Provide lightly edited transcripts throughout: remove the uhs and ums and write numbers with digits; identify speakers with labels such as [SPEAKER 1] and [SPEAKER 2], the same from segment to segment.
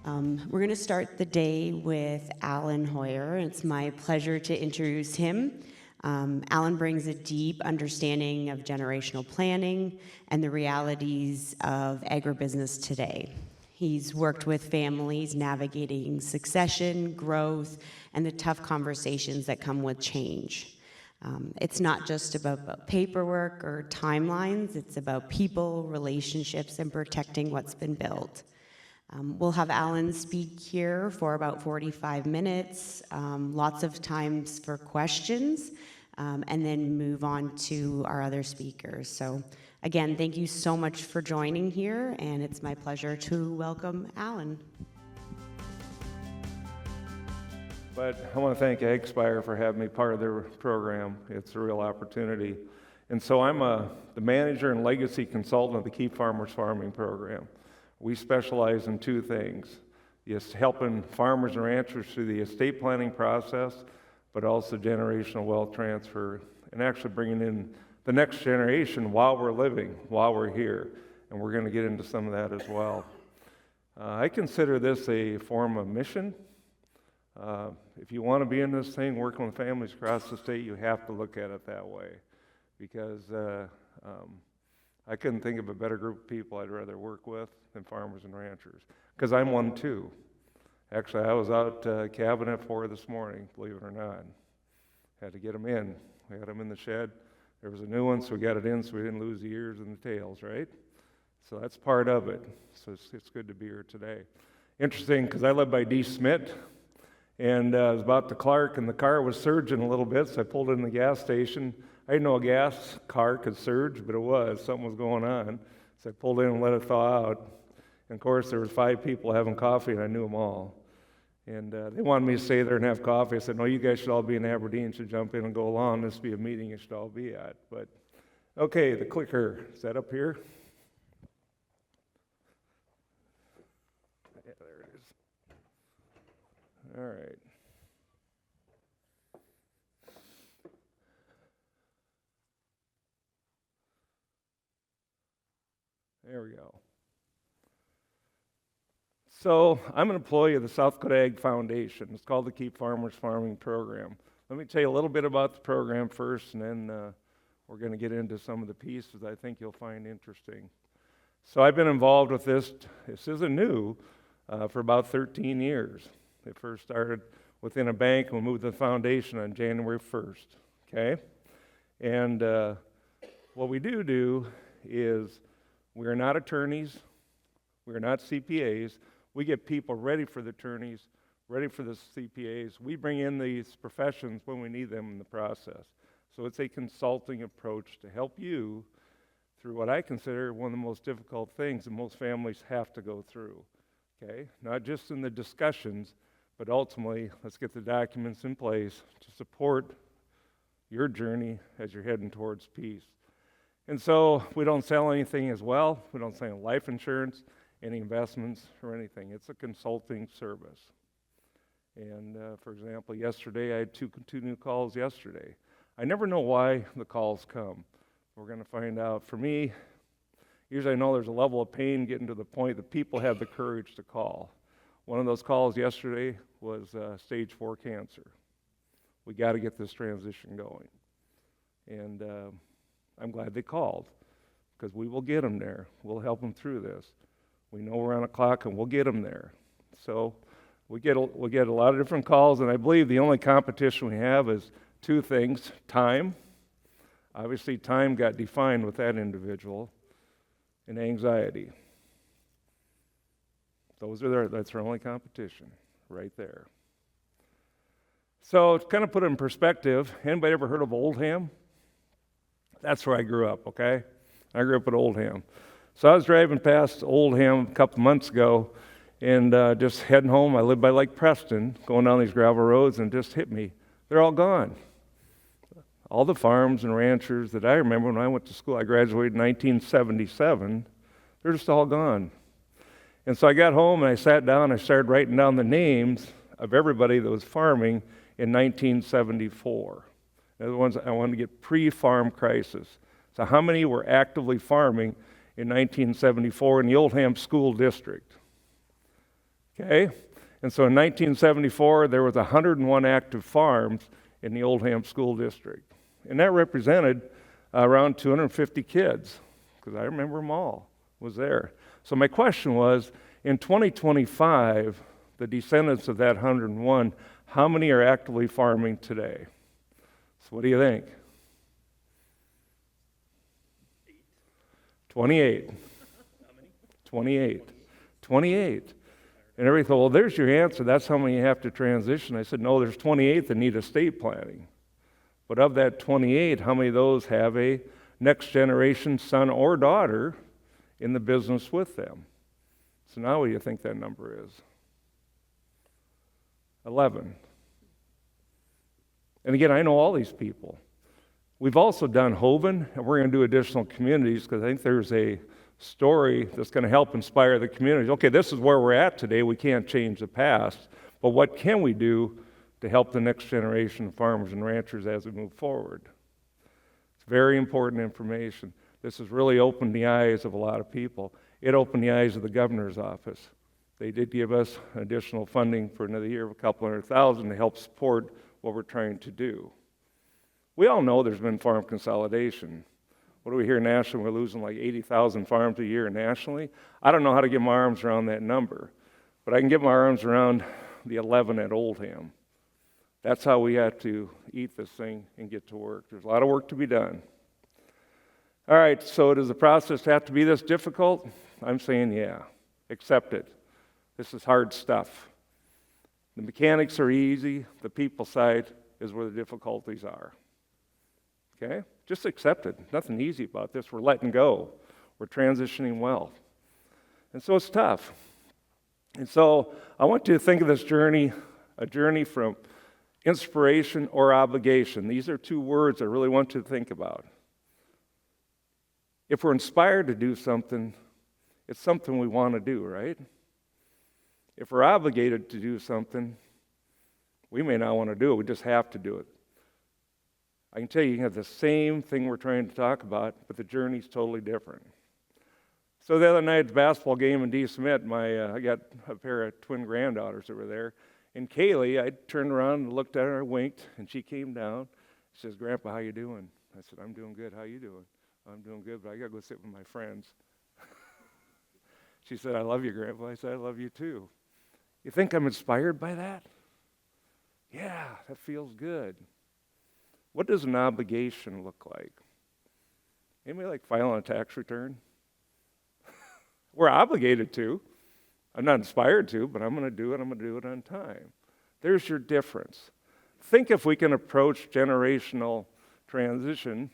[SPEAKER 1] We're going to start the day with Alan Hojer. It's my pleasure to introduce him. Alan brings a deep understanding of generational planning and the realities of agribusiness today. He's worked with families navigating succession, growth, and the tough conversations that come with change. It's not just about paperwork or timelines, it's about people, relationships, and protecting what's been built. We'll have Alan speak here for about 45 minutes, lots of times for questions, and then move on to our other speakers. So again, thank you so much for joining here, and it's my pleasure to welcome Alan.
[SPEAKER 2] But I want to thank AgSpire for having me part of their program. It's a real opportunity. And so I'm the manager and legacy consultant of the Keep Farmers Farming program. We specialize in two things, just helping farmers and ranchers through the estate planning process, but also generational wealth transfer, and actually bringing in the next generation while we're living, while we're here. And we're going to get into some of that as well. I consider this a form of mission. If you want to be in this thing, working with families across the state, you have to look at it that way. Because I couldn't think of a better group of people I'd rather work with than farmers and ranchers. Because I'm one too. Actually, I was out calving at 4 this morning, believe it or not. Had to get them in. We had them in the shed. There was a new one, so we got it in so we didn't lose the ears and the tails, right? So that's part of it. So it's good to be here today. Interesting, because I live by D. Smith. And I was about to Clark, and the car was surging a little bit, so I pulled in the gas station. I didn't know a gas car could surge, but it was. Something was going on. So I pulled in and let it thaw out. And of course, there was 5 people having coffee, and I knew them all. And they wanted me to stay there and have coffee. I said, no, you guys should all be in Aberdeen, should jump in and go along. This will be a meeting you should all be at. But, okay, the clicker. Is that up here? Yeah, there it is. All right. There we go. So I'm an employee of the South Dakota Ag Foundation. It's called the Keep Farmers Farming program. Let me tell you a little bit about the program first, and then we're going to get into some of the pieces I think you'll find interesting. So I've been involved with this. This isn't new, for about 13 years. It first started within a bank, and we moved to the foundation on January 1st, okay? And what we do is we are not attorneys, we are not CPAs. We get people ready for the attorneys, ready for the CPAs. We bring in these professions when we need them in the process. So it's a consulting approach to help you through what I consider one of the most difficult things that most families have to go through, okay? Not just in the discussions, but ultimately, let's get the documents in place to support your journey as you're heading towards peace. And so we don't sell anything as well. We don't sell life insurance, any investments, or anything. It's a consulting service. And for example, yesterday, I had two new calls yesterday. I never know why the calls come. We're going to find out. For me, usually I know there's a level of pain getting to the point that people have the courage to call. One of those calls yesterday was stage 4 cancer. We got to get this transition going. And I'm glad they called, because we will get them there. We'll help them through this. We know we're on a clock, and we'll get them there. So we'll get a lot of different calls, and I believe the only competition we have is 2 things. Time. Obviously, time got defined with that individual, and anxiety. That's our only competition right there. So to kind of put it in perspective, anybody ever heard of Oldham? That's where I grew up, okay? I grew up at Oldham. So I was driving past Oldham a couple months ago and just heading home. I live by Lake Preston, going down these gravel roads, and it just hit me. They're all gone. All the farms and ranchers that I remember when I went to school, I graduated in 1977, they're just all gone. And so I got home and I sat down and I started writing down the names of everybody that was farming in 1974. In other words, I wanted to get pre-farm crisis. So how many were actively farming in 1974 in the Oldham School District? Okay? And so in 1974, there was 101 active farms in the Oldham School District. And that represented around 250 kids, because I remember them all, was there. So my question was, in 2025, the descendants of that 101, how many are actively farming today? So what do you think? 28. How many? 28. 28. And everybody thought, well, there's your answer. That's how many you have to transition. I said, no, there's 28 that need estate planning. But of that 28, how many of those have a next generation son or daughter in the business with them? So now what do you think that number is? 11. And again, I know all these people. We've also done Hoven, and we're going to do additional communities because I think there's a story that's going to help inspire the communities. Okay, this is where we're at today. We can't change the past, but what can we do to help the next generation of farmers and ranchers as we move forward? It's very important information. This has really opened the eyes of a lot of people. It opened the eyes of the governor's office. They did give us additional funding for another year of $200,000 to help support what we're trying to do. We all know there's been farm consolidation. What do we hear nationally? We're losing like 80,000 farms a year nationally. I don't know how to get my arms around that number, but I can get my arms around the 11 at Oldham. That's how we have to eat this thing and get to work. There's a lot of work to be done. All right, so does the process have to be this difficult? I'm saying yeah. Accept it. This is hard stuff. The mechanics are easy. The people side is where the difficulties are. Okay? Just accept it. Nothing easy about this. We're letting go. We're transitioning well. And so it's tough. And so I want you to think of this journey, a journey from inspiration or obligation. These are two words I really want you to think about. If we're inspired to do something, it's something we want to do, right? If we're obligated to do something, we may not want to do it. We just have to do it. I can tell you, you can have the same thing we're trying to talk about, but the journey's totally different. So the other night at the basketball game in D. Smith, I got a pair of twin granddaughters that were there. And Kaylee, I turned around and looked at her, winked, and she came down. She says, "Grandpa, how you doing?" I said, "I'm doing good. How you doing?" "I'm doing good, but I got to go sit with my friends." She said, "I love you, Grandpa." I said, "I love you too." You think I'm inspired by that? Yeah, that feels good. What does an obligation look like? Anybody like filing a tax return? We're obligated to. I'm not inspired to, but I'm going to do it. I'm going to do it on time. There's your difference. Think if we can approach generational transition,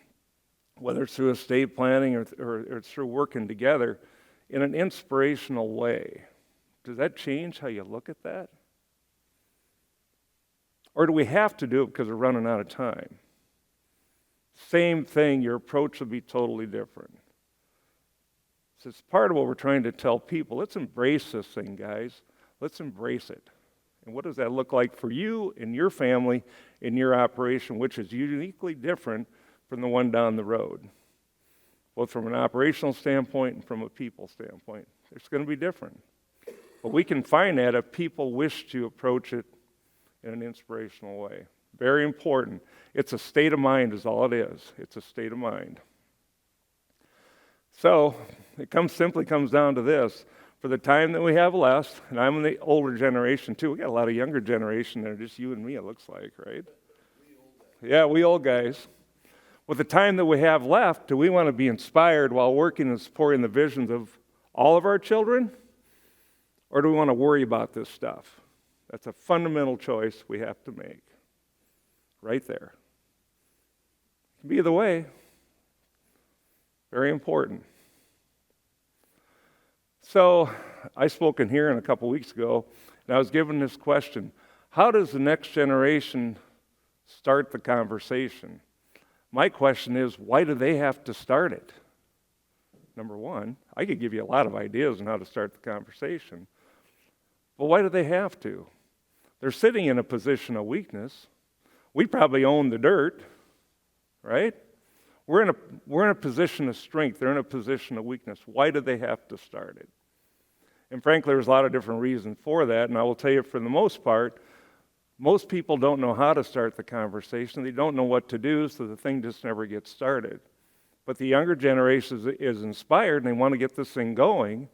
[SPEAKER 2] whether it's through estate planning or through working together, in an inspirational way. Does that change how you look at that? Or do we have to do it because we're running out of time? Same thing, your approach will be totally different. So it's part of what we're trying to tell people. Let's embrace this thing, guys. Let's embrace it. And what does that look like for you and your family in your operation, which is uniquely different from the one down the road, both from an operational standpoint and from a people standpoint. It's going to be different. But we can find that if people wish to approach it in an inspirational way. Very important. It's a state of mind is all it is. It's a state of mind. So it simply comes down to this. For the time that we have left, and I'm in the older generation too. We got a lot of younger generation there, just you and me, it looks like, right? Yeah, we old guys. With the time that we have left, do we want to be inspired while working and supporting the visions of all of our children? Or do we want to worry about this stuff? That's a fundamental choice we have to make. Right there. It can be either way. Very important. So I spoke in here a couple weeks ago, and I was given this question. How does the next generation start the conversation? My question is, why do they have to start it? Number one, I could give you a lot of ideas on how to start the conversation. But why do they have to? They're sitting in a position of weakness. We probably own the dirt, right? We're in a position of strength. They're in a position of weakness. Why do they have to start it? And frankly, there's a lot of different reasons for that, and I will tell you for the most part, most people don't know how to start the conversation. They don't know what to do, so the thing just never gets started. But the younger generation is inspired, and they want to get this thing going.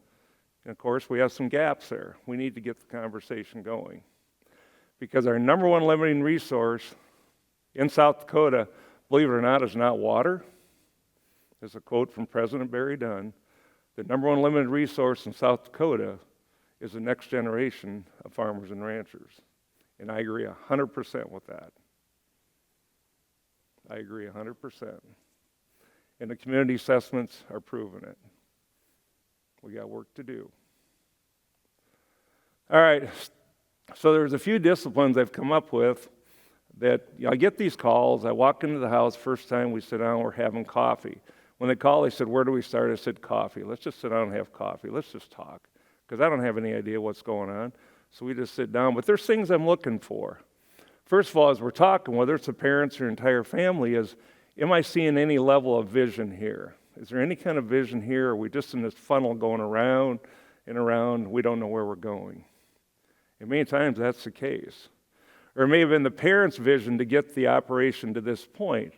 [SPEAKER 2] And of course, we have some gaps there. We need to get the conversation going. Because our number one limiting resource in South Dakota, believe it or not, is not water. There's a quote from President Barry Dunn. The number one limited resource in South Dakota is the next generation of farmers and ranchers. And I agree 100% with that. I agree 100%. And the community assessments are proving it. We got work to do. All right, so there's a few disciplines I've come up with that, I get these calls. I walk into the house, first time we sit down, we're having coffee. When they call, they said, where do we start? I said, coffee. Let's just sit down and have coffee. Let's just talk. Because I don't have any idea what's going on. So we just sit down. But there's things I'm looking for. First of all, as we're talking, whether it's the parents or entire family, is, am I seeing any level of vision here? Is there any kind of vision here? Or are we just in this funnel going around and around? We don't know where we're going. And many times that's the case. Or it may have been the parents' vision to get the operation to this point.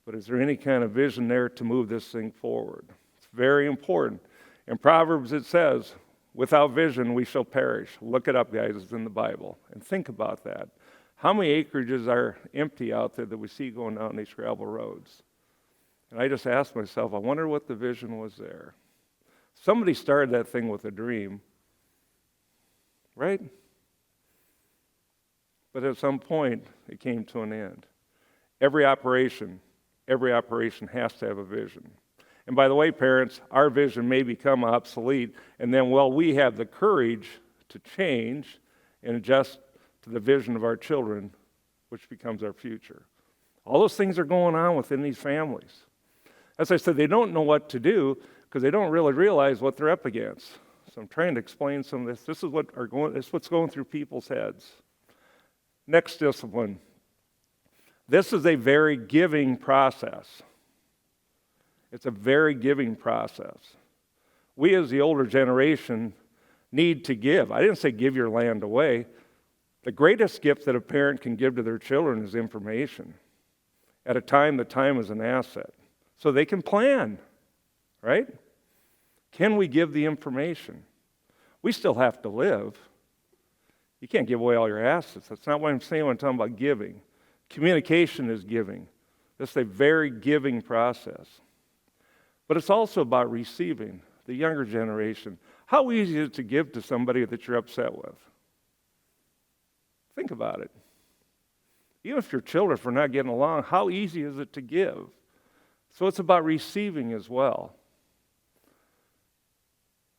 [SPEAKER 2] But is there any kind of vision there to move this thing forward? It's very important. In Proverbs it says, without vision we shall perish. Look it up, guys, it's in the Bible. And think about that. How many acreages are empty out there that we see going down these gravel roads? And I just asked myself, I wonder what the vision was there. Somebody started that thing with a dream, right? But at some point, it came to an end. Every operation has to have a vision. And by the way, parents, our vision may become obsolete, and then, we have the courage to change and adjust to the vision of our children, which becomes our future. All those things are going on within these families. As I said, they don't know what to do because they don't really realize what they're up against. So I'm trying to explain some of this. This is what's going through people's heads. Next discipline. This is a very giving process. It's a very giving process. We as the older generation need to give. I didn't say give your land away. The greatest gift that a parent can give to their children is information. At a time, the time is an asset. So they can plan, right? Can we give the information? We still have to live. You can't give away all your assets. That's not what I'm saying when I'm talking about giving. Communication is giving. This is a very giving process. But it's also about receiving, the younger generation. How easy is it to give to somebody that you're upset with? Think about it. Even if your children, if we're not getting along, how easy is it to give? So it's about receiving as well.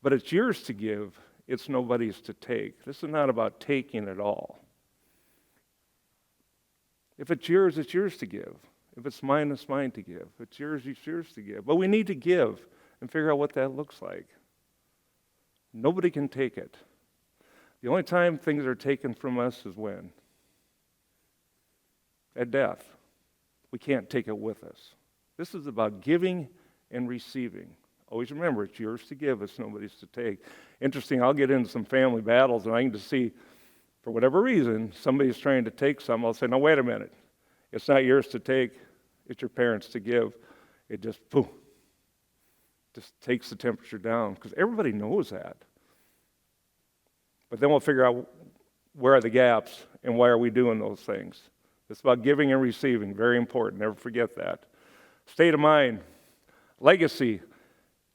[SPEAKER 2] But it's yours to give. It's nobody's to take. This is not about taking at all. If it's yours to give. If it's mine to give. If it's yours to give. But we need to give and figure out what that looks like. Nobody can take it. The only time things are taken from us is when? At death. We can't take it with us. This is about giving and receiving. Always remember, it's yours to give, it's nobody's to take. Interesting, I'll get into some family battles, and I can just see, for whatever reason, somebody's trying to take some. I'll say, no, wait a minute. It's not yours to take, it's your parents to give. It just, boom, just takes the temperature down, because everybody knows that. But then we'll figure out where are the gaps, and why are we doing those things. It's about giving and receiving, very important, never forget that. State of mind, legacy.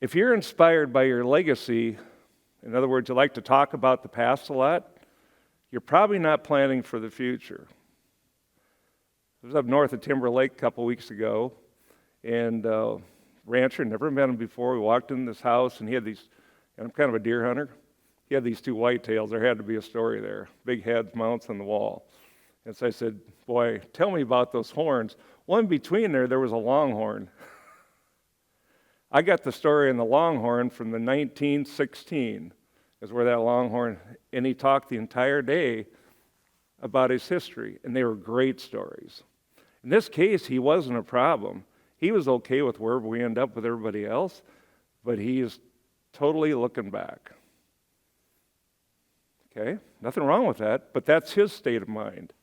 [SPEAKER 2] If you're inspired by your legacy, in other words, you like to talk about the past a lot, you're probably not planning for the future. I was up north of Timber Lake a couple weeks ago, and rancher, never met him before. We walked in this house, and he had these, and I'm kind of a deer hunter, he had these two whitetails. There had to be a story there, big heads, mounts on the wall. And so I said, boy, tell me about those horns. Well, in between there was a longhorn. I got the story in the longhorn from the 1916, is where that longhorn, and he talked the entire day about his history, and they were great stories. In this case, he wasn't a problem. He was okay with wherever we end up with everybody else, but he is totally looking back. Okay? Nothing wrong with that, but that's his state of mind.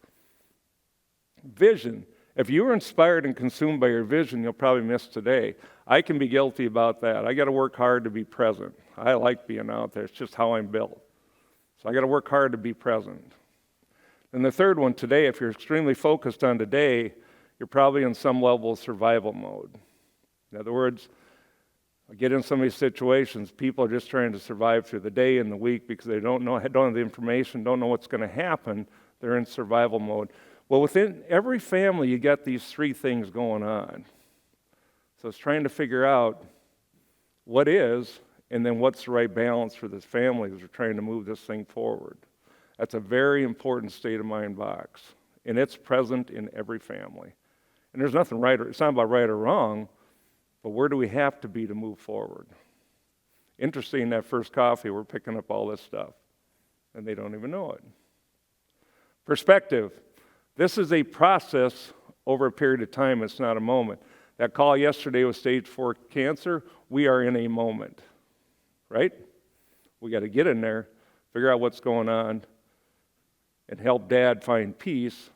[SPEAKER 2] Vision. If you were inspired and consumed by your vision, you'll probably miss today. I can be guilty about that. I got to work hard to be present. I like being out there. It's just how I'm built. So I got to work hard to be present. And the third one, today, if you're extremely focused on today, you're probably in some level of survival mode. In other words, I get in some of these situations, people are just trying to survive through the day and the week because they don't have the information, don't know what's going to happen. They're in survival mode. Well, within every family, you got these three things going on. So it's trying to figure out what is, and then what's the right balance for this family as we're trying to move this thing forward. That's a very important state of mind box, and it's present in every family. And there's nothing right, it's not about right or wrong, but where do we have to be to move forward? Interesting, that first coffee, we're picking up all this stuff, and they don't even know it. Perspective. This is a process over a period of time. It's not a moment. That call yesterday was stage 4 cancer. We are in a moment, right? We got to get in there, figure out what's going on, and help Dad find peace.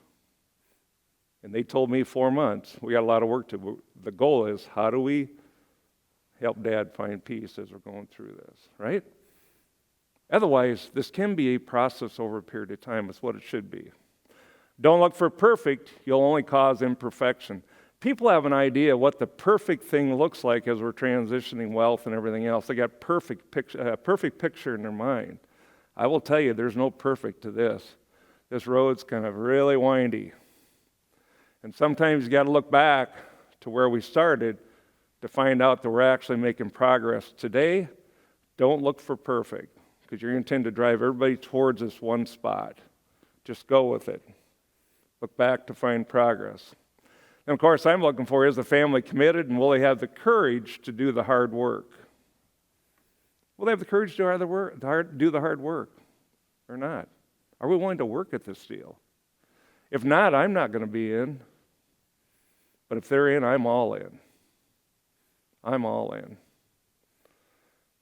[SPEAKER 2] And they told me 4 months. We got a lot of work to do. The goal is, how do we help Dad find peace as we're going through this, right? Otherwise, this can be a process over a period of time. It's what it should be. Don't look for perfect. You'll only cause imperfection. People have an idea what the perfect thing looks like as we're transitioning wealth and everything else. They got perfect picture in their mind. I will tell you, there's no perfect to this. This road's kind of really windy. And sometimes you got to look back to where we started to find out that we're actually making progress. Today, don't look for perfect, because you're going to tend to drive everybody towards this one spot. Just go with it. Look back to find progress. And of course, I'm looking for, is the family committed, and will they have the courage to do the hard work? Will they have the courage to do the hard work or not? Are we willing to work at this deal? If not, I'm not going to be in. But if they're in, I'm all in. I'm all in.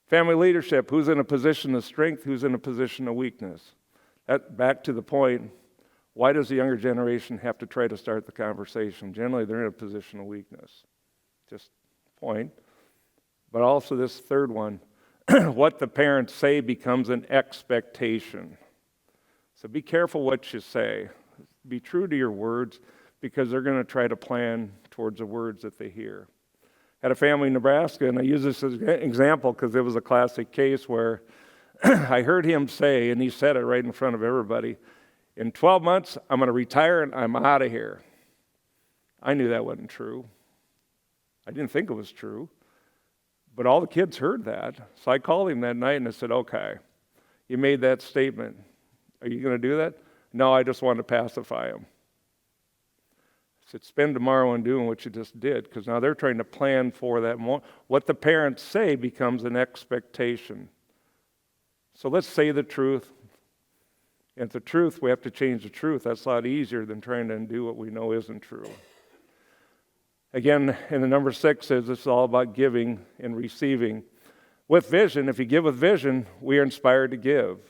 [SPEAKER 2] Family leadership, who's in a position of strength, who's in a position of weakness? Back to the point, why does the younger generation have to try to start the conversation? Generally, they're in a position of weakness. Just point. But also this third one, what the parents say becomes an expectation. So be careful what you say. Be true to your words, because they're going to try to plan towards the words that they hear. Had a family in Nebraska, and I use this as an example because it was a classic case where I heard him say, and he said it right in front of everybody, in 12 months, I'm going to retire and I'm out of here. I knew that wasn't true. I didn't think it was true. But all the kids heard that. So I called him that night and I said, okay, you made that statement. Are you going to do that? No, I just wanted to pacify him. I said, spend tomorrow on doing what you just did, because now they're trying to plan for that moment. What the parents say becomes an expectation. So let's say the truth. And the truth, we have to change the truth. That's a lot easier than trying to undo what we know isn't true. Again, in the number 6 says it's all about giving and receiving. With vision, if you give with vision, we are inspired to give.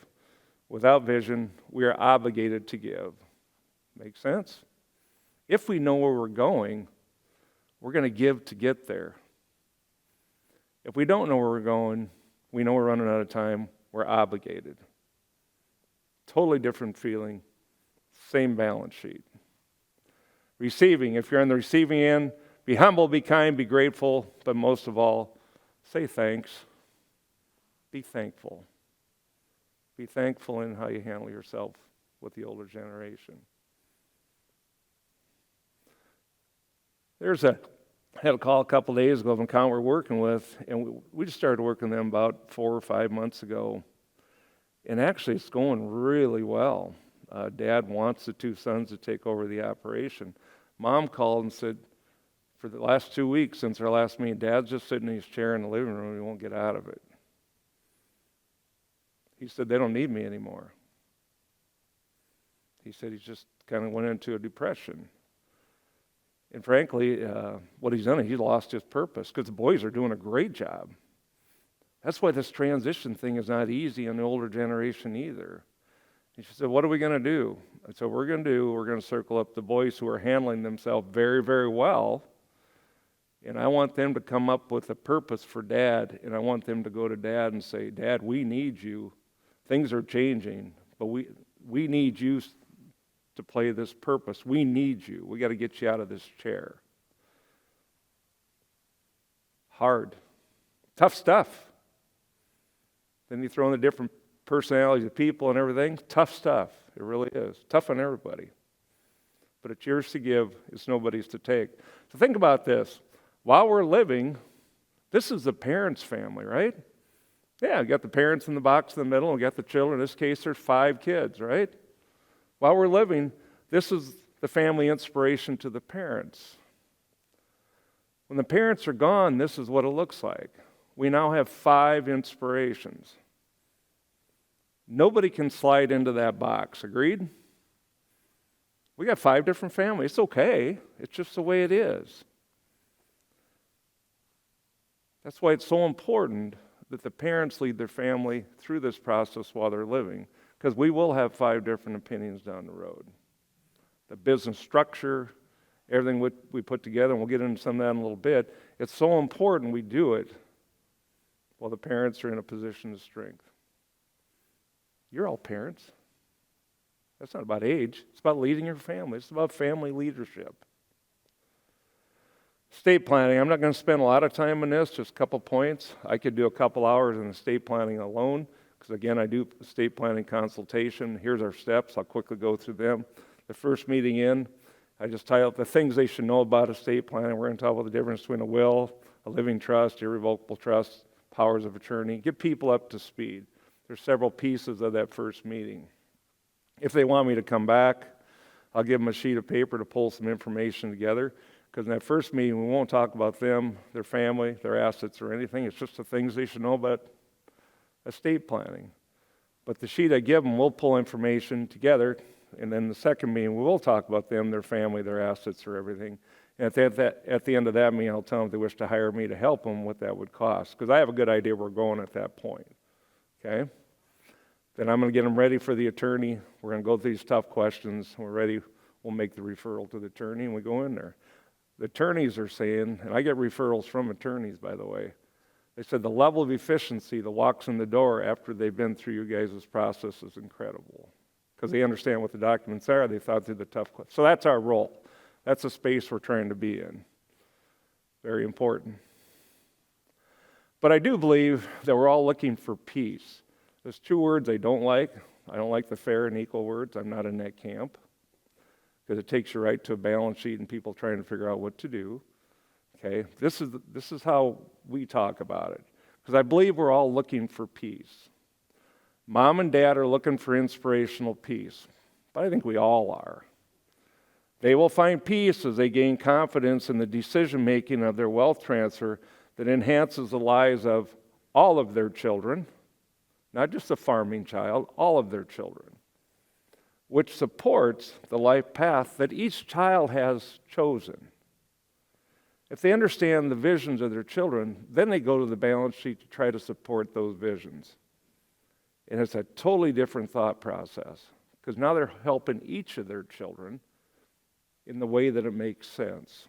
[SPEAKER 2] Without vision, we are obligated to give. Make sense? If we know where we're going, we're going to give to get there. If we don't know where we're going, we know we're running out of time, we're obligated. Totally different feeling, same balance sheet. Receiving, if you're on the receiving end, be humble, be kind, be grateful, but most of all, say thanks. Be thankful. Be thankful in how you handle yourself with the older generation. Had a call a couple days ago of an account we're working with, and we just started working with them about 4 or 5 months ago. And actually, it's going really well. Dad wants the 2 sons to take over the operation. Mom called and said, for the last 2 weeks since our last meeting, Dad's just sitting in his chair in the living room. He won't get out of it. He said, they don't need me anymore. He said he's just kind of went into a depression. And frankly, what he's done, he's lost his purpose, because the boys are doing a great job. That's why this transition thing is not easy in the older generation either. And she said, what are we going to do? I said, we're going to circle up the boys who are handling themselves very, very well, and I want them to come up with a purpose for Dad, and I want them to go to Dad and say, Dad, we need you. Things are changing, but we need you to play this purpose. We need you. We got to get you out of this chair. Hard. Tough stuff. Then you throw in the different personalities of people and everything. Tough stuff. It really is. Tough on everybody. But it's yours to give. It's nobody's to take. So think about this. While we're living, this is the parents' family, right? Yeah, we got the parents in the box in the middle, and we got the children. In this case, there's 5 kids, right? While we're living, this is the family inspiration to the parents. When the parents are gone, this is what it looks like. We now have 5 inspirations. Nobody can slide into that box, agreed? We got 5 different families. It's okay. It's just the way it is. That's why it's so important that the parents lead their family through this process while they're living, because we will have 5 different opinions down the road. The business structure, everything we put together, and we'll get into some of that in a little bit. It's so important we do it while the parents are in a position of strength. You're all parents. That's not about age. It's about leading your family. It's about family leadership. Estate planning, I'm not going to spend a lot of time on this, just a couple points. I could do a couple hours in estate planning alone, because again, I do estate planning consultation. Here's our steps. I'll quickly go through them. The first meeting in, I just titled the things they should know about estate planning. We're going to talk about the difference between a will, a living trust, irrevocable trust, powers of attorney. Get people up to speed. There's several pieces of that first meeting. If they want me to come back, I'll give them a sheet of paper to pull some information together. Because in that first meeting, we won't talk about them, their family, their assets, or anything. It's just the things they should know about estate planning. But the sheet I give them, we'll pull information together. And then the second meeting, we will talk about them, their family, their assets, or everything. And at the end of that meeting, I'll tell them if they wish to hire me to help them, what that would cost. Because I have a good idea where we're going at that point. Okay? Then I'm going to get them ready for the attorney. We're going to go through these tough questions. We're ready. We'll make the referral to the attorney, and we go in there. The attorneys are saying, and I get referrals from attorneys, by the way, they said the level of efficiency that walks in the door after they've been through you guys' process is incredible. Because they understand what the documents are, they thought through the tough questions. So that's our role. That's the space we're trying to be in. Very important. But I do believe that we're all looking for peace. There's 2 words I don't like. I don't like the fair and equal words. I'm not in that camp. Because it takes you right to a balance sheet and people trying to figure out what to do. Okay, this is how we talk about it. Because I believe we're all looking for peace. Mom and Dad are looking for inspirational peace. But I think we all are. They will find peace as they gain confidence in the decision-making of their wealth transfer that enhances the lives of all of their children, not just a farming child, all of their children, which supports the life path that each child has chosen. If they understand the visions of their children, then they go to the balance sheet to try to support those visions. And it's a totally different thought process, because now they're helping each of their children in the way that it makes sense.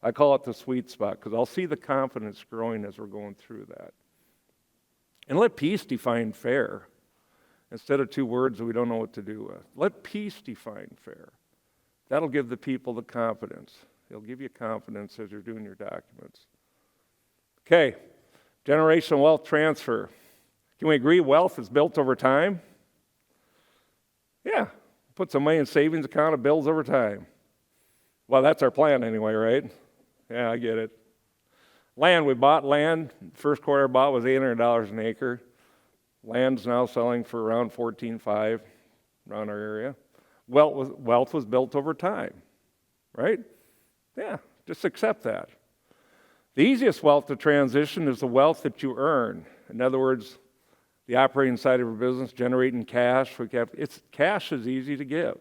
[SPEAKER 2] I call it the sweet spot, because I'll see the confidence growing as we're going through that. And let peace define fair. Instead of 2 words that we don't know what to do with. Let peace define fair. That'll give the people the confidence. It'll give you confidence as you're doing your documents. Okay, generational wealth transfer. Can we agree wealth is built over time? Yeah, put some money in savings account, it builds over time. Well, that's our plan anyway, right? Yeah, I get it. Land, we bought land. First quarter I bought was $800 an acre. Land's now selling for around $14,500 around our area. Wealth was built over time, right? Yeah, just accept that. The easiest wealth to transition is the wealth that you earn. In other words, the operating side of a business, generating cash. Cash is easy to give.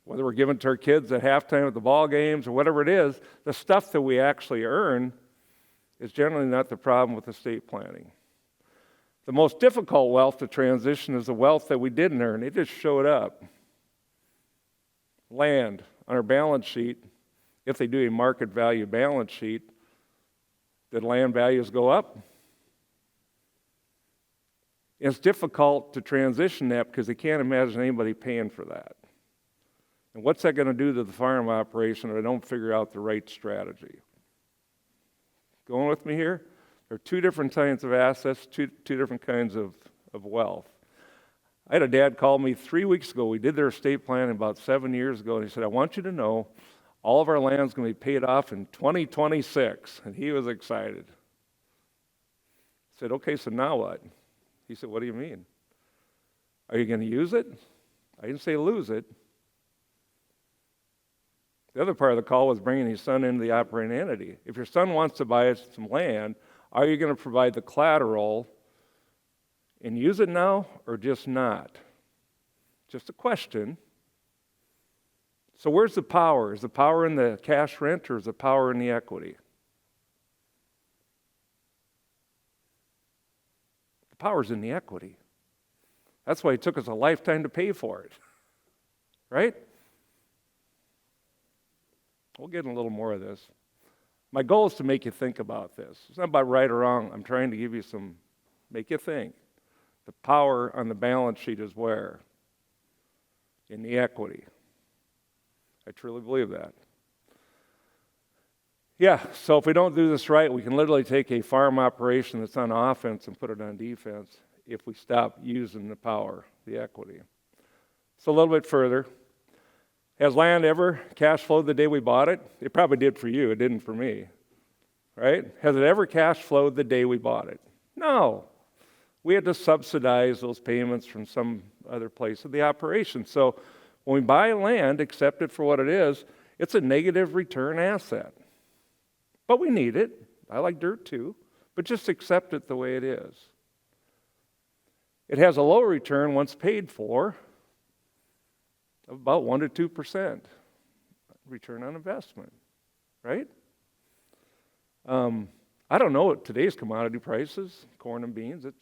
[SPEAKER 2] Whether we're giving it to our kids at halftime at the ball games or whatever it is, the stuff that we actually earn is generally not the problem with estate planning. The most difficult wealth to transition is the wealth that we didn't earn. It just showed up. Land on our balance sheet, if they do a market value balance sheet, did land values go up? It's difficult to transition that because they can't imagine anybody paying for that. And what's that going to do to the farm operation if I don't figure out the right strategy? Going with me here? There are two different kinds of assets, two different kinds of wealth. I had a dad call me 3 weeks ago. We did their estate plan about 7 years ago, and he said, I want you to know all of our land's going to be paid off in 2026. And he was excited. I said, okay, so now what? He said, what do you mean? Are you going to use it? I didn't say lose it. The other part of the call was bringing his son into the operating entity. If your son wants to buy some land, are you going to provide the collateral and use it now or just not? Just a question. So where's the power? Is the power in the cash rent or is the power in the equity? The power's in the equity. That's why it took us a lifetime to pay for it. Right? We'll get in a little more of this. My goal is to make you think about this. It's not about right or wrong. I'm trying to give you some, make you think. The power on the balance sheet is where? In the equity. I truly believe that. Yeah, so if we don't do this right, we can literally take a farm operation that's on offense and put it on defense if we stop using the power, the equity. So a little bit further. Has land ever cash flowed the day we bought it? It probably did for you. It didn't for me. Right? Has it ever cash flowed the day we bought it? No. We had to subsidize those payments from some other place of the operation. So when we buy land, accept it for what it is, it's a negative return asset. But we need it. I like dirt too. But just accept it the way it is. It has a low return once paid for, of about 1 to 2% return on investment, right? I don't know what today's commodity prices, corn and beans. It's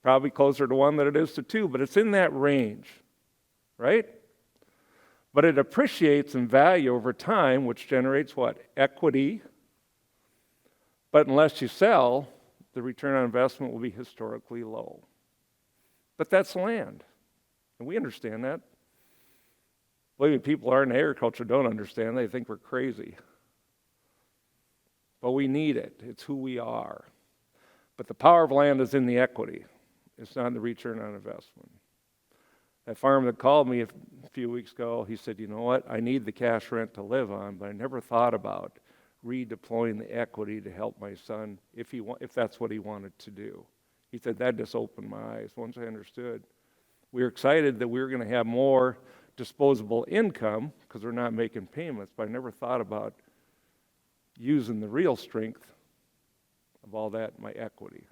[SPEAKER 2] probably closer to 1 than it is to 2, but it's in that range, right? But it appreciates in value over time, which generates what? Equity. But unless you sell, the return on investment will be historically low. But that's land, and we understand that. Believe me, people who aren't in agriculture don't understand. They think we're crazy. But we need it. It's who we are. But the power of land is in the equity. It's not in the return on investment. That farmer that called me a few weeks ago, he said, you know what? I need the cash rent to live on, but I never thought about redeploying the equity to help my son if that's what he wanted to do. He said, that just opened my eyes once I understood. We were excited that we were going to have more disposable income because we're not making payments, but I never thought about using the real strength of all that, my equity.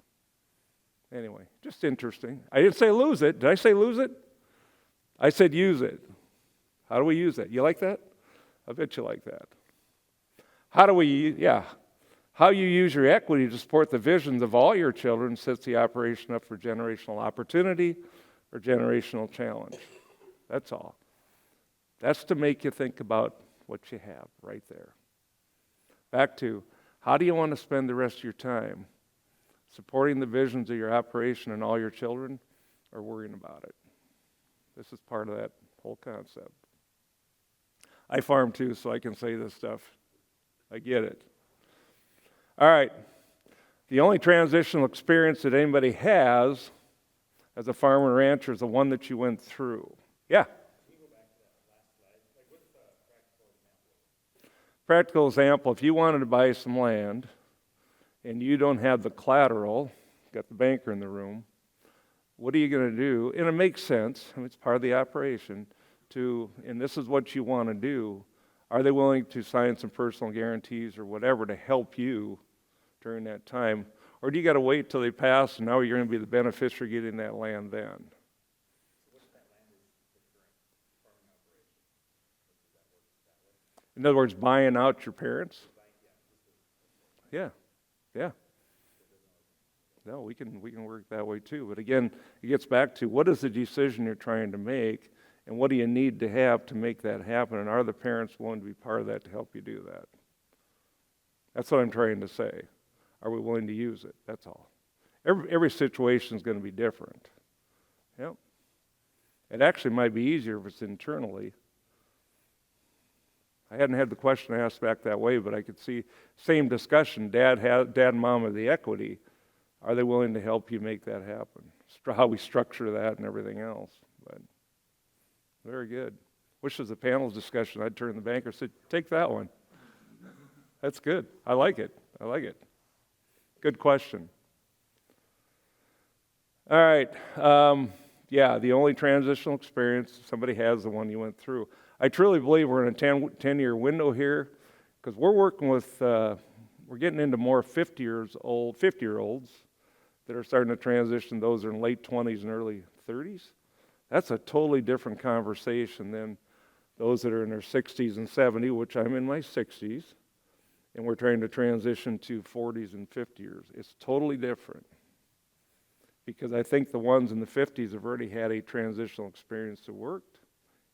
[SPEAKER 2] Anyway, just interesting. I didn't say lose it. Did I say lose it? I said use it. How do we use that? You like that? I bet you like that. How you use your equity to support the visions of all your children sets the operation up for generational opportunity or generational challenge. That's all. That's to make you think about what you have right there. Back to, how do you want to spend the rest of your time? Supporting the visions of your operation and all your children, or worrying about it? This is part of that whole concept. I farm too, so I can say this stuff. I get it. All right. The only transitional experience that anybody has as a farmer and rancher is the one that you went through. Yeah? Practical example, if you wanted to buy some land and you don't have the collateral, got the banker in the room, what are you going to do? And it makes sense, I mean, it's part of the operation, and this is what you want to do. Are they willing to sign some personal guarantees or whatever to help you during that time? Or do you got to wait till they pass and now you're going to be the beneficiary getting that land then? In other words, buying out your parents? Yeah. No, we can work that way too. But again, it gets back to what is the decision you're trying to make, and what do you need to have to make that happen, and are the parents willing to be part of that to help you do that? That's what I'm trying to say. Are we willing to use it? That's all. Every situation is going to be different. Yep. It actually might be easier if it's internally. I hadn't had the question asked back that way, but I could see same discussion. Dad and mom have the equity. Are they willing to help you make that happen? How we structure that and everything else. But very good. Wish it was a panel's discussion. I'd turn to the banker and say, take that one. That's good. I like it. I like it. Good question. All right. Yeah, the only transitional experience somebody has, the one you went through. I truly believe we're in a 10-year window here, because we're working with, we're getting into more 50-year-olds that are starting to transition. Those are in late 20s and early 30s. That's a totally different conversation than those that are in their 60s and 70s, which I'm in my 60s, and we're trying to transition to 40s and 50s. It's totally different, because I think the ones in the 50s have already had a transitional experience that worked.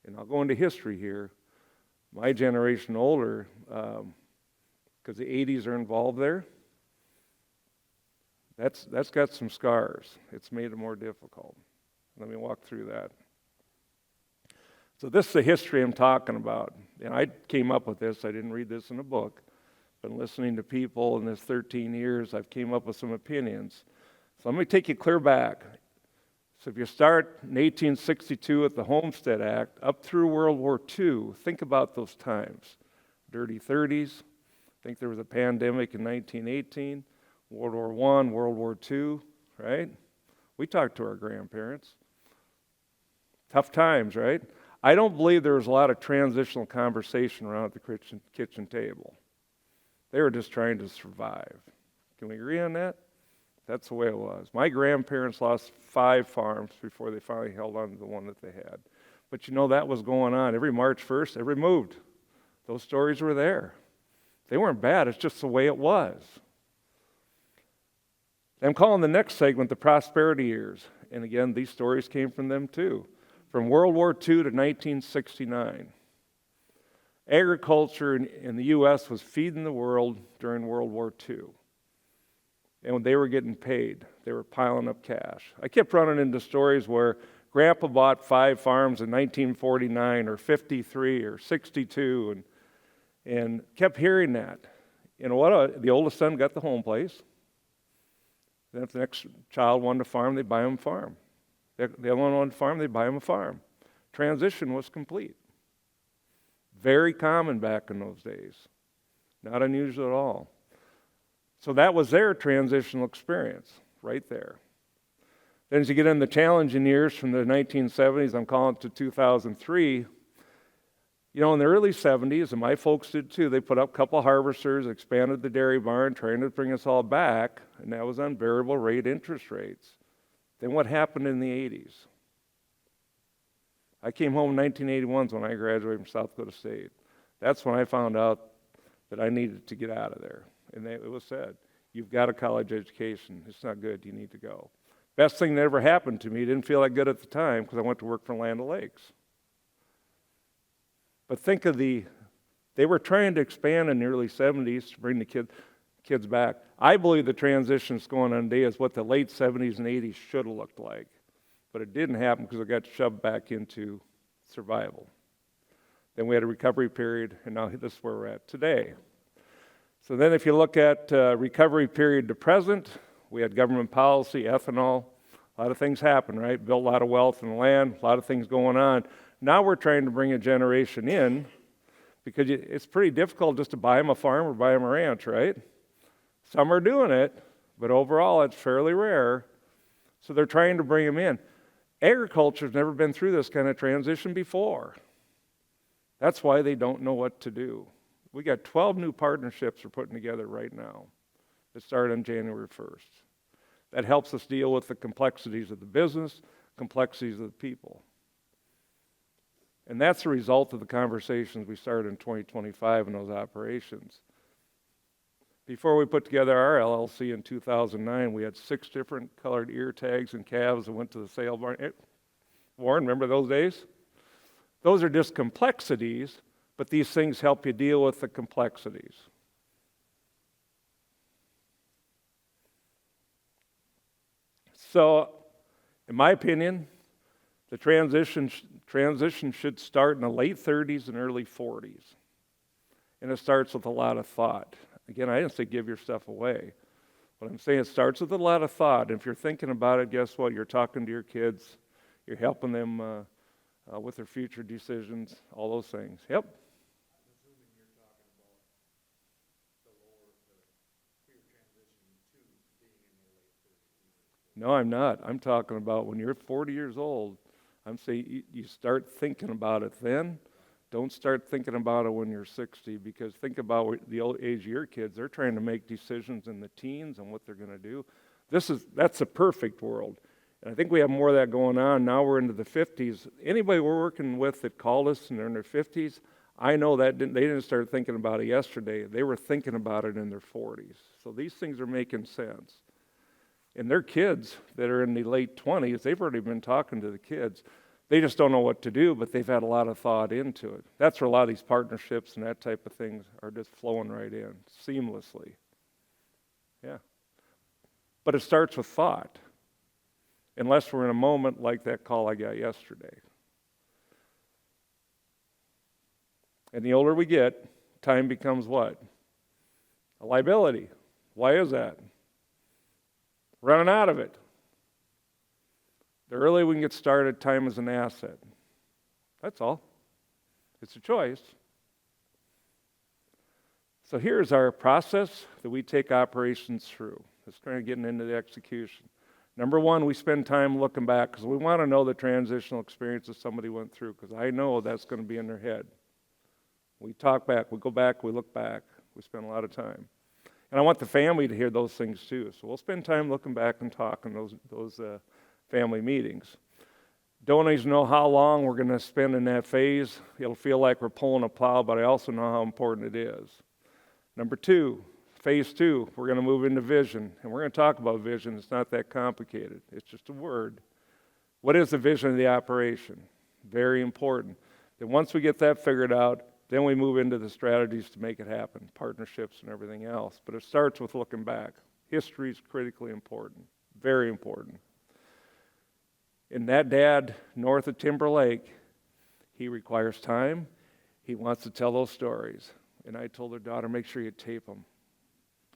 [SPEAKER 2] And I'll go into history here. My generation older, because the 80s are involved there, that's got some scars. It's made it more difficult. Let me walk through that. So this is the history I'm talking about. And I came up with this. I didn't read this in a book. Been listening to people in this 13 years. I've came up with some opinions. So let me take you clear back. So if you start in 1862 with the Homestead Act, up through World War II, think about those times. Dirty 30s. I think there was a pandemic in 1918. World War I, World War II, right? We talked to our grandparents. Tough times, right? I don't believe there was a lot of transitional conversation around at the kitchen table. They were just trying to survive. Can we agree on that? That's the way it was. My grandparents lost 5 farms before they finally held on to the one that they had. But you know, that was going on. Every March 1st, they removed. Those stories were there. They weren't bad. It's just the way it was. I'm calling the next segment the prosperity years. And again, these stories came from them too. From World War II to 1969. Agriculture in the U.S. was feeding the world during World War II. And when they were getting paid, they were piling up cash. I kept running into stories where Grandpa bought 5 farms in 1949 or 53 or 62 and kept hearing that. You know what? The oldest son got the home place. Then if the next child wanted a farm, they'd buy him a farm. The other one wanted a farm, they'd buy him a farm. Transition was complete. Very common back in those days. Not unusual at all. So that was their transitional experience right there. Then as you get in the challenging years from the 1970s, I'm calling it to 2003, you know, in the early 70s, and my folks did too, they put up a couple harvesters, expanded the dairy barn, trying to bring us all back, and that was on variable rate interest rates. Then what happened in the 80s? I came home in 1981 when I graduated from South Dakota State. That's when I found out that I needed to get out of there. And it was said, you've got a college education. It's not good. You need to go. Best thing that ever happened to me. Didn't feel that good at the time because I went to work for Land O'Lakes. But think of they were trying to expand in the early 70s to bring the kids back. I believe the transition that's going on today is what the late 70s and 80s should have looked like. But it didn't happen because it got shoved back into survival. Then we had a recovery period, and now this is where we're at today. So then if you look at recovery period to present, we had government policy, ethanol, a lot of things happened, right? Built a lot of wealth in the land, a lot of things going on. Now we're trying to bring a generation in because it's pretty difficult just to buy them a farm or buy them a ranch, right? Some are doing it, but overall it's fairly rare. So they're trying to bring them in. Agriculture's never been through this kind of transition before. That's why they don't know what to do. We got 12 new partnerships we're putting together right now that start on January 1st. That helps us deal with the complexities of the business, complexities of the people. And that's the result of the conversations we started in 2025 in those operations. Before we put together our LLC in 2009, we had 6 different colored ear tags and calves that went to the sale barn. Warren, remember those days? Those are just complexities, but these things help you deal with the complexities. So, in my opinion, the transition should start in the late 30s and early 40s. And it starts with a lot of thought. Again, I didn't say give your stuff away. But I'm saying it starts with a lot of thought. And if you're thinking about it, guess what? You're talking to your kids. You're helping them with their future decisions, all those things. Yep. No, I'm not. I'm talking about when you're 40 years old, I'm saying you start thinking about it then. Don't start thinking about it when you're 60, because think about the old age of your kids. They're trying to make decisions in the teens on what they're going to do. That's a perfect world. And I think we have more of that going on. Now we're into the 50s. Anybody we're working with that called us and they're in their 50s, I know that they didn't start thinking about it yesterday. They were thinking about it in their 40s. So these things are making sense. And their kids that are in the late 20s, they've already been talking to the kids. They just don't know what to do, but they've had a lot of thought into it. That's where a lot of these partnerships and that type of things are just flowing right in, seamlessly. Yeah. But it starts with thought, unless we're in a moment like that call I got yesterday. And the older we get, time becomes what? A liability. Why is that? Running out of it. The earlier we can get started, time is an asset. That's all. It's a choice. So here's our process that we take operations through. It's kind of getting into the execution. Number one, we spend time looking back because we want to know the transitional experiences somebody went through, because I know that's going to be in their head. We talk back, we go back, we look back. We spend a lot of time. And I want the family to hear those things too. So we'll spend time looking back and talking those family meetings. Don't always know how long we're going to spend in that phase. It'll feel like we're pulling a plow, but I also know how important it is. Number two, phase two, we're going to move into vision. And we're going to talk about vision. It's not that complicated. It's just a word. What is the vision of the operation? Very important. Then once we get that figured out, then we move into the strategies to make it happen, partnerships and everything else. But it starts with looking back. History is critically important, very important. And that dad north of Timber Lake, he requires time. He wants to tell those stories. And I told her daughter, make sure you tape them.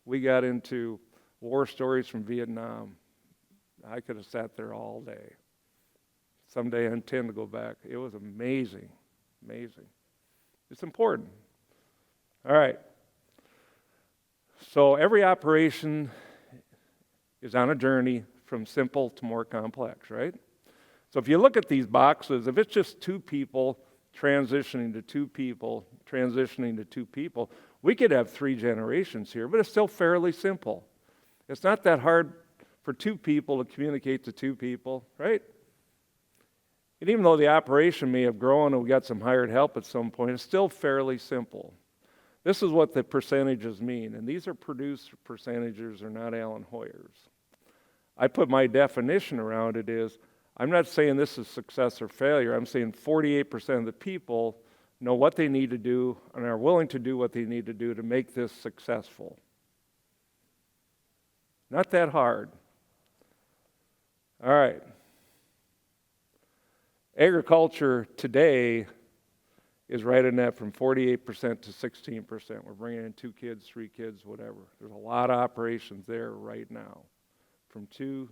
[SPEAKER 2] We got into war stories from Vietnam. I could have sat there all day. Someday I intend to go back. It was amazing, amazing. It's important. All right. So every operation is on a journey from simple to more complex, right? So if you look at these boxes, if it's just 2 people transitioning to 2 people, transitioning to 2 people, we could have 3 generations here, but it's still fairly simple. It's not that hard for 2 people to communicate to 2 people, right? And even though the operation may have grown and we got some hired help at some point, it's still fairly simple. This is what the percentages mean, and these are produced percentages, they're not Alan Hojer's. I put my definition around it is, I'm not saying this is success or failure. I'm saying 48% of the people know what they need to do and are willing to do what they need to do to make this successful. Not that hard. All right. Agriculture today is right in that from 48% to 16%. We're bringing in 2 kids, 3 kids, whatever. There's a lot of operations there right now. From 2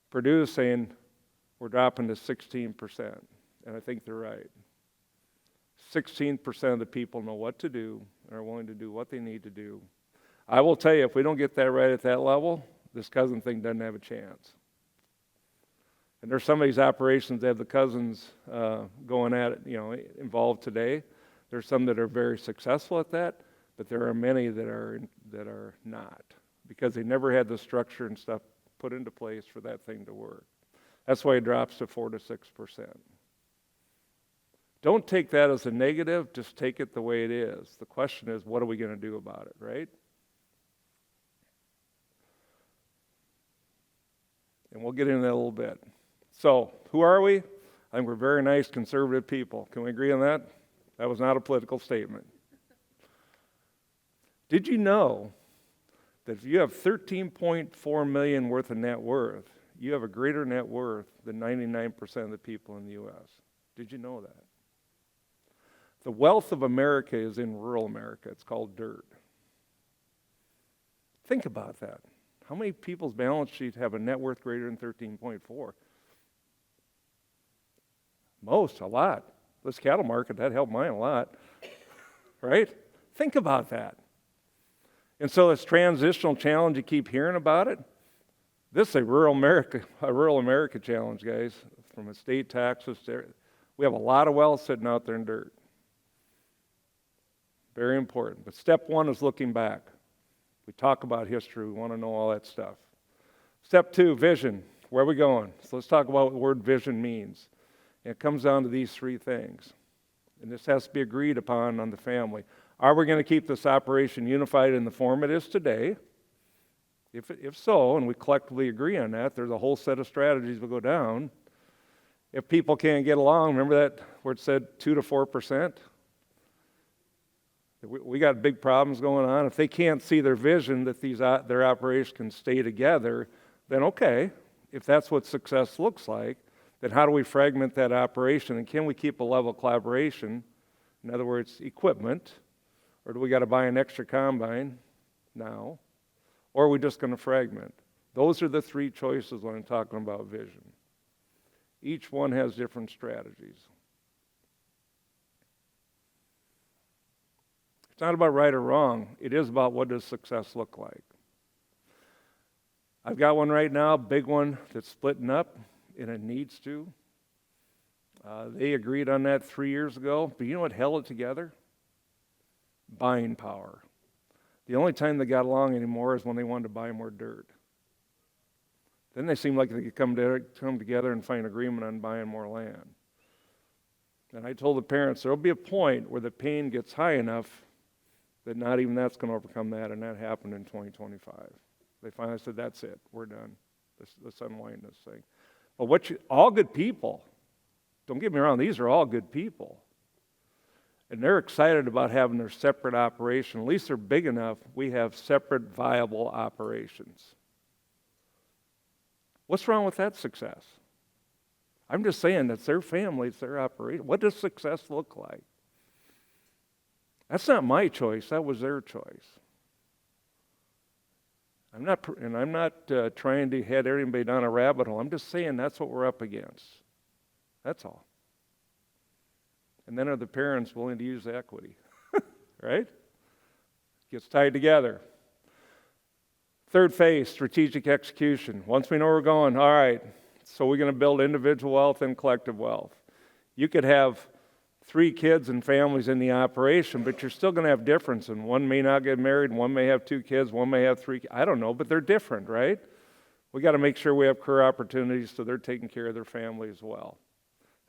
[SPEAKER 2] Purdue is saying we're dropping to 16%, and I think they're right. 16% of the people know what to do and are willing to do what they need to do. I will tell you, if we don't get that right at that level, this cousin thing doesn't have a chance. And there's some of these operations that have the cousins going at it, involved today. There's some that are very successful at that, but there are many that are not, because they never had the structure and stuff put into place for that thing to work. That's why it drops to 4 to 6%. Don't take that as a negative, just take it the way it is. The question is, what are we going to do about it, right? And we'll get into that a little bit. So, who are we? I think we're very nice, conservative people. Can we agree on that? That was not a political statement. Did you know that if you have $13.4 million worth of net worth, you have a greater net worth than 99% of the people in the U.S.? Did you know that? The wealth of America is in rural America. It's called dirt. Think about that. How many people's balance sheets have a net worth greater than 13.4? Most, a lot. This cattle market, that helped mine a lot. Right? Think about that. And so this transitional challenge, you keep hearing about it. This is a rural America challenge, guys. From estate taxes, we have a lot of wealth sitting out there in dirt. Very important. But step one is looking back. We talk about history. We want to know all that stuff. Step two, vision. Where are we going? So let's talk about what the word vision means. And it comes down to these three things. And this has to be agreed upon on the family. Are we going to keep this operation unified in the form it is today? If so, and we collectively agree on that, there's a whole set of strategies we'll go down. If people can't get along, remember that where it said 2 to 4%? We got big problems going on. If they can't see their vision that their operation can stay together, then okay. If that's what success looks like, then how do we fragment that operation? And can we keep a level of collaboration? In other words, equipment. Or do we got to buy an extra combine now? Or are we just going to fragment? Those are the three choices when I'm talking about vision. Each one has different strategies. It's not about right or wrong. It is about what does success look like. I've got one right now, a big one that's splitting up, and it needs to. They agreed on that 3 years ago, but you know what held it together? Buying power. The only time they got along anymore is when they wanted to buy more dirt. Then they seemed like they could come together and find agreement on buying more land. And I told the parents, there will be a point where the pain gets high enough that not even that's going to overcome that, and that happened in 2025. They finally said, that's it, we're done. Let's unwind this thing. But all good people, don't get me wrong, these are all good people. And they're excited about having their separate operation. At least they're big enough, we have separate viable operations. What's wrong with that success? I'm just saying that's their family, it's their operation. What does success look like? That's not my choice, that was their choice. I'm not trying to head everybody down a rabbit hole. I'm just saying that's what we're up against. That's all. And then are the parents willing to use the equity? Right? Gets tied together. Third phase, strategic execution. Once we know where we're going, all right, so we're going to build individual wealth and collective wealth. You could have 3 kids and families in the operation, but you're still going to have difference. And one may not get married, one may have 2 kids, one may have 3. I don't know, but they're different, right? We got to make sure we have career opportunities so they're taking care of their family as well.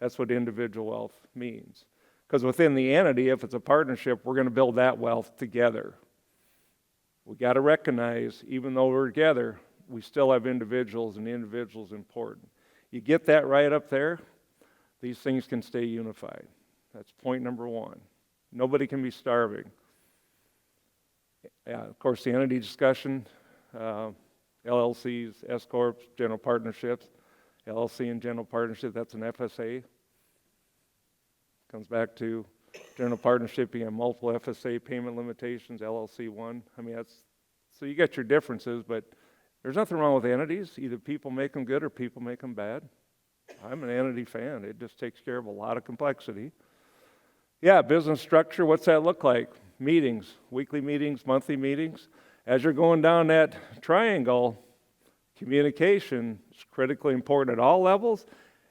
[SPEAKER 2] That's what individual wealth means. Because within the entity, if it's a partnership, we're going to build that wealth together. We got to recognize, even though we're together, we still have individuals, and the individual is important. You get that right up there, these things can stay unified. That's point number 1. Nobody can be starving. Of course, the entity discussion, LLCs, S-Corps, general partnerships. LLC and general partnership, that's an FSA. Comes back to general partnership, you have multiple FSA payment limitations, LLC 1. I mean, so you got your differences, but there's nothing wrong with entities. Either people make them good or people make them bad. I'm an entity fan. It just takes care of a lot of complexity. Yeah, business structure, what's that look like? Meetings, weekly meetings, monthly meetings. As you're going down that triangle, communication is critically important at all levels.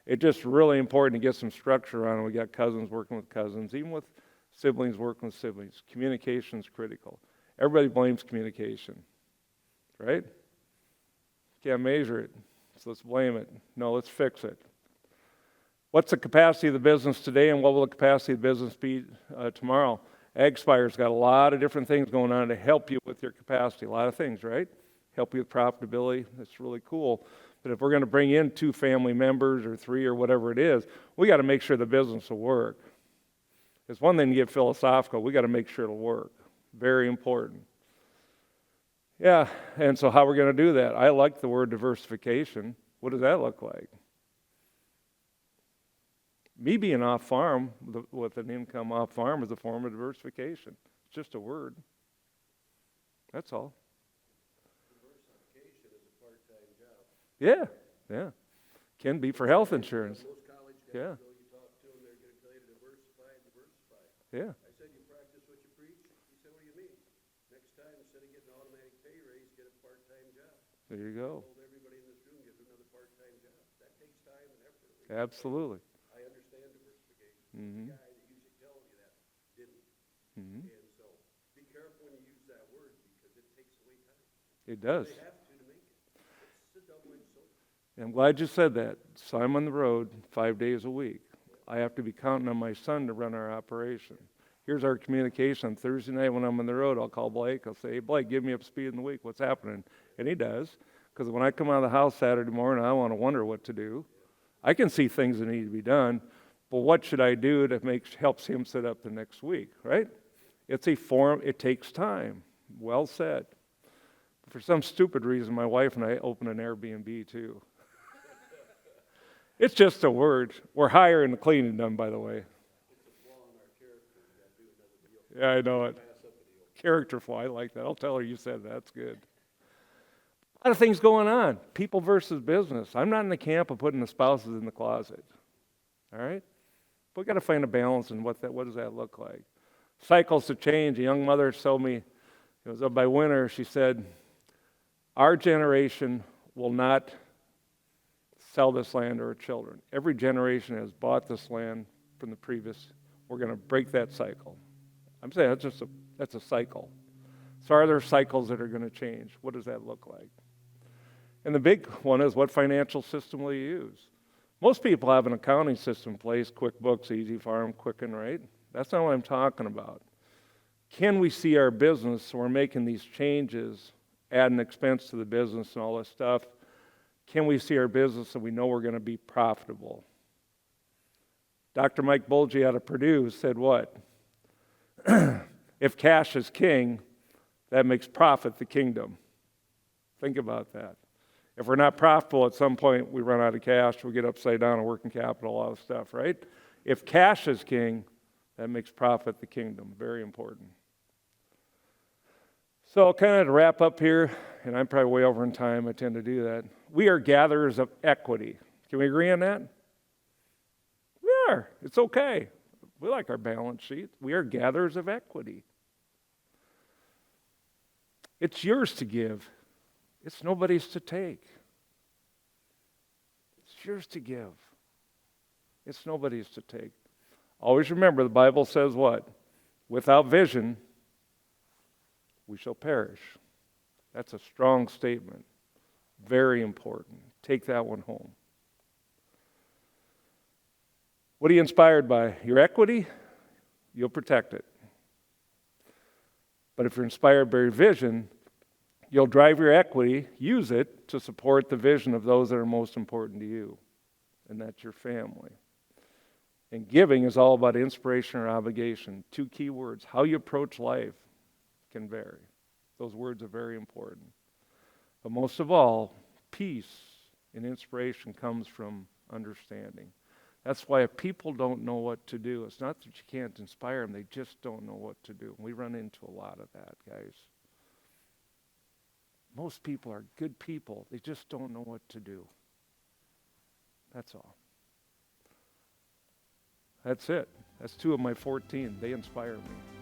[SPEAKER 2] It's just really important to get some structure around it. We got cousins working with cousins, even with siblings working with siblings. Communication is critical. Everybody blames communication, right? Can't measure it, so let's blame it. No, let's fix it. What's the capacity of the business today, and what will the capacity of the business be tomorrow? AgSpire's got a lot of different things going on to help you with your capacity. A lot of things, right? help you with profitability. That's really cool. But if we're going to bring in 2 family members or 3 or whatever it is, we got to make sure the business will work. It's one thing to get philosophical. We got to make sure it'll work. Very important. Yeah, and so how we're going to do that? I like the word diversification. What does that look like? Me being off farm with an income off farm is a form of diversification. It's just a word. That's all.
[SPEAKER 3] Diversification is a part-time job.
[SPEAKER 2] Yeah. Can be for health insurance.
[SPEAKER 3] Most college guys,
[SPEAKER 2] Yeah.
[SPEAKER 3] you talk to them, they're going to tell you to diversify.
[SPEAKER 2] Yeah.
[SPEAKER 3] I said, you practice what you preach? He said, what do you mean? Next time, instead of getting an automatic pay raise, get a part-time job.
[SPEAKER 2] There you go.
[SPEAKER 3] I told everybody in this room, get another part-time job. That takes time and effort.
[SPEAKER 2] Absolutely.
[SPEAKER 3] I understand diversification.
[SPEAKER 2] Mm-hmm.
[SPEAKER 3] The guy that usually tells you that didn't.
[SPEAKER 2] Mm-hmm.
[SPEAKER 3] And so, be careful when you use that word because it takes away time.
[SPEAKER 2] It does.
[SPEAKER 3] They have to make it. It's a double-edged sword.
[SPEAKER 2] I'm glad you said that. So I'm on the road 5 days a week. I have to be counting on my son to run our operation. Here's our communication. Thursday night when I'm on the road, I'll call Blake. I'll say, hey, Blake, give me up to speed in the week. What's happening? And he does. Because when I come out of the house Saturday morning, I want to wonder what to do. I can see things that need to be done, but what should I do that helps him set up the next week, right? It's a form. It takes time. Well said. For some stupid reason, my wife and I opened an Airbnb too. It's just a word. We're hiring the cleaning done, by the way.
[SPEAKER 3] It's a flaw in our character. We got to do another deal.
[SPEAKER 2] Yeah, I know it.
[SPEAKER 3] Pass up a deal.
[SPEAKER 2] Character flaw. I like that. I'll tell her you said that. That's good. A lot of things going on. People versus business. I'm not in the camp of putting the spouses in the closet. All right? But we got to find a balance in what does that look like. Cycles to change. A young mother told me, it was up by winter, she said, our generation will not sell this land to our children. Every generation has bought this land from the previous. We're going to break that cycle. I'm saying that's a cycle. So are there cycles that are going to change? What does that look like? And the big one is, what financial system will you use? Most people have an accounting system in place, QuickBooks, Easy Farm, Quicken, right? That's not what I'm talking about. Can we see our business, so we're making these changes, add an expense to the business and all this stuff? Can we see our business so we know we're going to be profitable? Dr. Mike Bulgy out of Purdue said what? If cash is king, that makes profit the kingdom. Think about that. If we're not profitable, at some point we run out of cash, we get upside down on working capital, all this stuff, right? If cash is king, that makes profit the kingdom. Very important. So kind of to wrap up here, and I'm probably way over in time, I tend to do that. We are gatherers of equity. Can we agree on that? We are. It's okay. We like our balance sheet. We are gatherers of equity. It's yours to give. It's nobody's to take. It's yours to give. It's nobody's to take. Always remember, the Bible says what? Without vision, we shall perish. That's a strong statement. Very important. Take that one home. What are you inspired by? Your equity? You'll protect it. But if you're inspired by your vision, you'll drive your equity, use it to support the vision of those that are most important to you, and that's your family. And giving is all about inspiration or obligation. 2 key words. How you approach life can vary. Those words are very important. But most of all, peace and inspiration comes from understanding. That's why if people don't know what to do, it's not that you can't inspire them, they just don't know what to do. We run into a lot of that, guys. Most people are good people. They just don't know what to do. That's all. That's it. That's 2 of my 14. They inspire me.